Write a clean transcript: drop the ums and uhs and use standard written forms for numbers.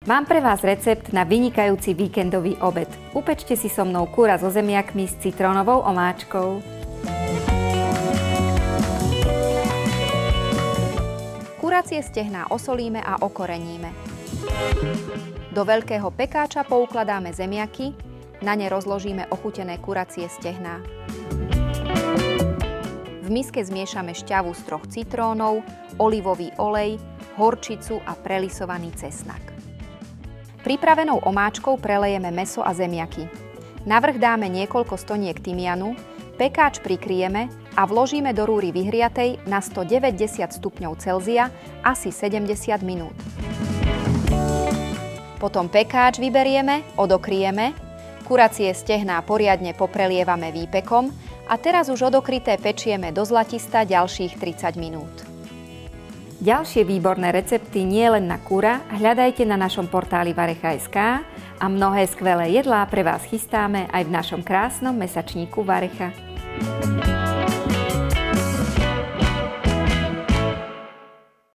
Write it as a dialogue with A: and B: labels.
A: Mám pre vás recept na vynikajúci víkendový obed. Upečte si so mnou kúra so zemiakmi s citrónovou omáčkou.
B: Kuracie stehná osolíme a okoreníme. Do veľkého pekáča poukladáme zemiaky, na ne rozložíme ochutené kuracie stehná. V miske zmiešame šťavu z 3 citrónov, olivový olej, horčicu a prelisovaný cesnak. Pripravenou omáčkou prelejeme mäso a zemiaky. Navrch dáme niekoľko stoniek tymianu, pekáč prikryjeme a vložíme do rúry vyhriatej na 190 stupňov Celzia asi 70 minút. Potom pekáč vyberieme, odokryjeme, kuracie stehná poriadne poprelievame výpekom a teraz už odokryté pečieme do zlatista ďalších 30 minút.
A: Ďalšie výborné recepty nie len na kura hľadajte na našom portáli Varecha.sk a mnohé skvelé jedlá pre vás chystáme aj v našom krásnom mesačníku Varecha.